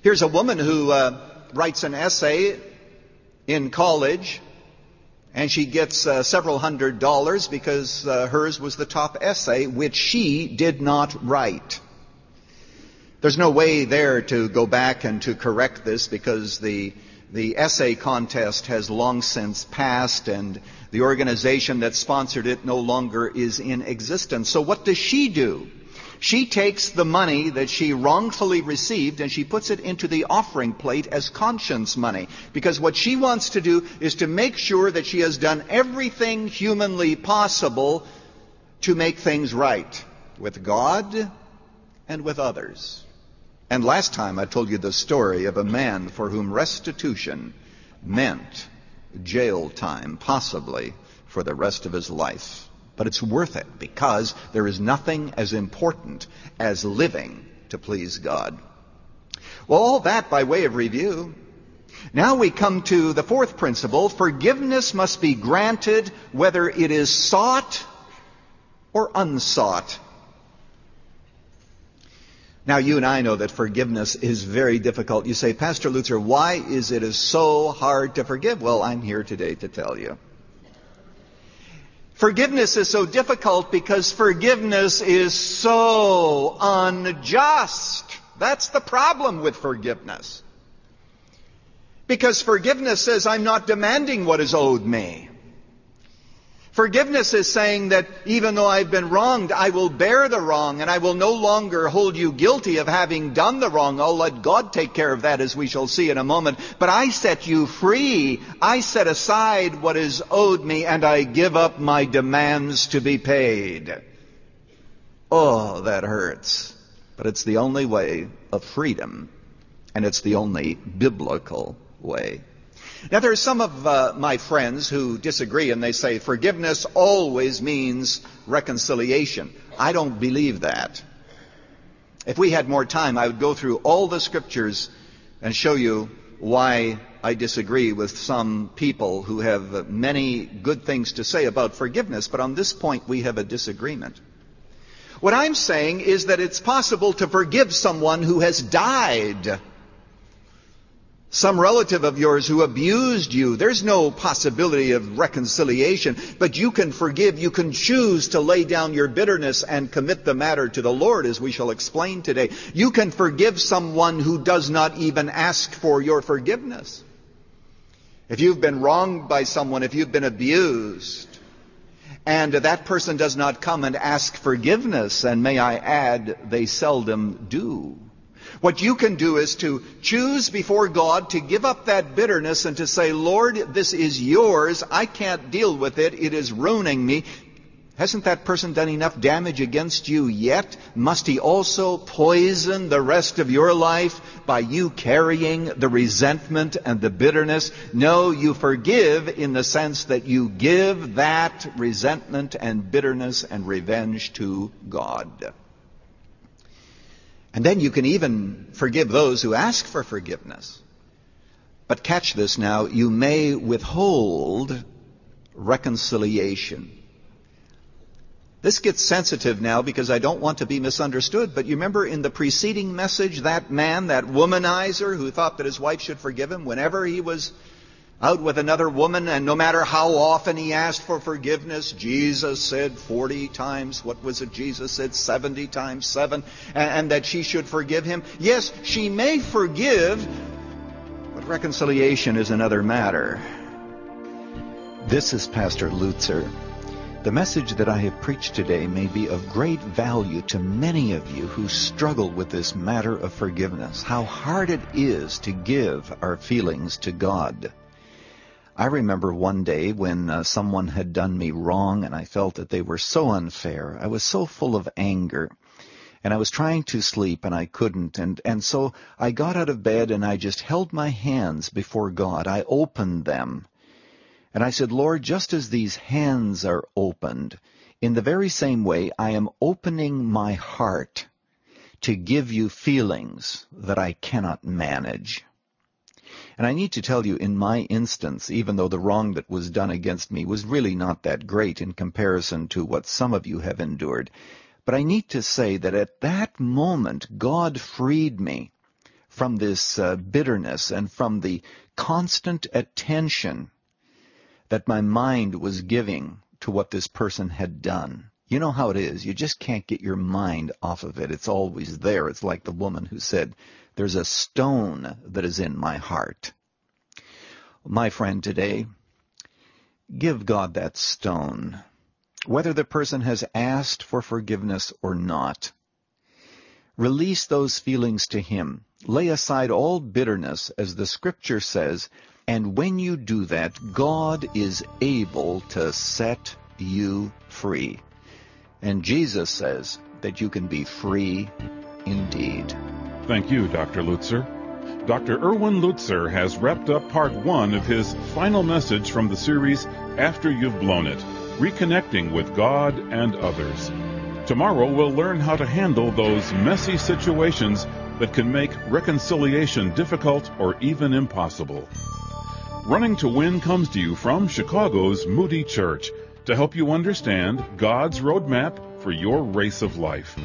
Here's a woman who writes an essay in college, and she gets several $100s because hers was the top essay, which she did not write. There's no way there to go back and to correct this because the essay contest has long since passed and the organization that sponsored it no longer is in existence. So what does she do? She takes the money that she wrongfully received and she puts it into the offering plate as conscience money. Because what she wants to do is to make sure that she has done everything humanly possible to make things right with God and with others. And last time I told you the story of a man for whom restitution meant jail time, possibly for the rest of his life. But it's worth it because there is nothing as important as living to please God. Well, all that by way of review. Now we come to the fourth principle. Forgiveness must be granted whether it is sought or unsought. Now, you and I know that forgiveness is very difficult. You say, Pastor Lutzer, why is it so hard to forgive? Well, I'm here today to tell you. Forgiveness is so difficult because forgiveness is so unjust. That's the problem with forgiveness. Because forgiveness says, I'm not demanding what is owed me. Forgiveness is saying that even though I've been wronged, I will bear the wrong and I will no longer hold you guilty of having done the wrong. I'll let God take care of that, as we shall see in a moment. But I set you free. I set aside what is owed me and I give up my demands to be paid. Oh, that hurts. But it's the only way of freedom, and it's the only biblical way. Now, there are some of my friends who disagree, and they say forgiveness always means reconciliation. I don't believe that. If we had more time, I would go through all the scriptures and show you why I disagree with some people who have many good things to say about forgiveness, but on this point we have a disagreement. What I'm saying is that it's possible to forgive someone who has died. Some relative of yours who abused you. There's no possibility of reconciliation, but you can forgive. You can choose to lay down your bitterness and commit the matter to the Lord, as we shall explain today. You can forgive someone who does not even ask for your forgiveness. If you've been wronged by someone, if you've been abused, and that person does not come and ask forgiveness, and may I add, they seldom do. What you can do is to choose before God to give up that bitterness and to say, Lord, this is yours. I can't deal with it. It is ruining me. Hasn't that person done enough damage against you yet? Must he also poison the rest of your life by you carrying the resentment and the bitterness? No, you forgive in the sense that you give that resentment and bitterness and revenge to God. And then you can even forgive those who ask for forgiveness. But catch this now, you may withhold reconciliation. This gets sensitive now because I don't want to be misunderstood, but you remember in the preceding message, that man, that womanizer who thought that his wife should forgive him whenever he was out with another woman, and no matter how often he asked for forgiveness, Jesus said 40 times, what was it Jesus said, 70 times 7, and that she should forgive him. Yes, she may forgive, but reconciliation is another matter. This is Pastor Lutzer. The message that I have preached today may be of great value to many of you who struggle with this matter of forgiveness, how hard it is to give our feelings to God. I remember one day when someone had done me wrong and I felt that they were so unfair. I was so full of anger and I was trying to sleep and I couldn't. And so I got out of bed and I just held my hands before God. I opened them and I said, Lord, just as these hands are opened, in the very same way I am opening my heart to give you feelings that I cannot manage. And I need to tell you, in my instance, even though the wrong that was done against me was really not that great in comparison to what some of you have endured, but I need to say that at that moment, God freed me from this bitterness and from the constant attention that my mind was giving to what this person had done. You know how it is. You just can't get your mind off of it. It's always there. It's like the woman who said, "There's a stone that is in my heart." My friend, today, give God that stone, whether the person has asked for forgiveness or not. Release those feelings to Him. Lay aside all bitterness, as the Scripture says, and when you do that, God is able to set you free. And Jesus says that you can be free indeed. Thank you, Dr. Lutzer. Dr. Erwin Lutzer has wrapped up part 1 of his final message from the series After You've Blown It, Reconnecting with God and Others. Tomorrow we'll learn how to handle those messy situations that can make reconciliation difficult or even impossible. Running to Win comes to you from Chicago's Moody Church to help you understand God's roadmap for your race of life.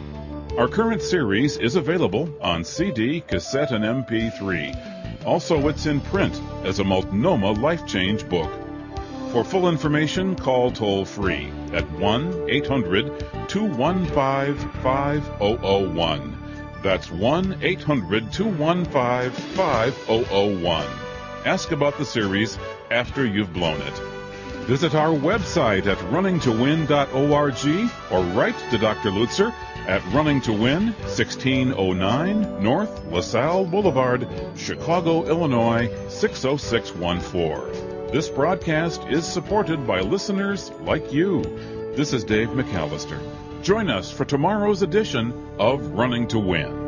Our current series is available on CD, cassette, and MP3. Also, it's in print as a Multnomah Life Change book. For full information, call toll-free at 1-800-215-5001. That's 1-800-215-5001. Ask about the series After You've Blown It. Visit our website at runningtowin.org or write to Dr. Lutzer at Running to Win, 1609 North LaSalle Boulevard, Chicago, Illinois, 60614. This broadcast is supported by listeners like you. This is Dave McAllister. Join us for tomorrow's edition of Running to Win.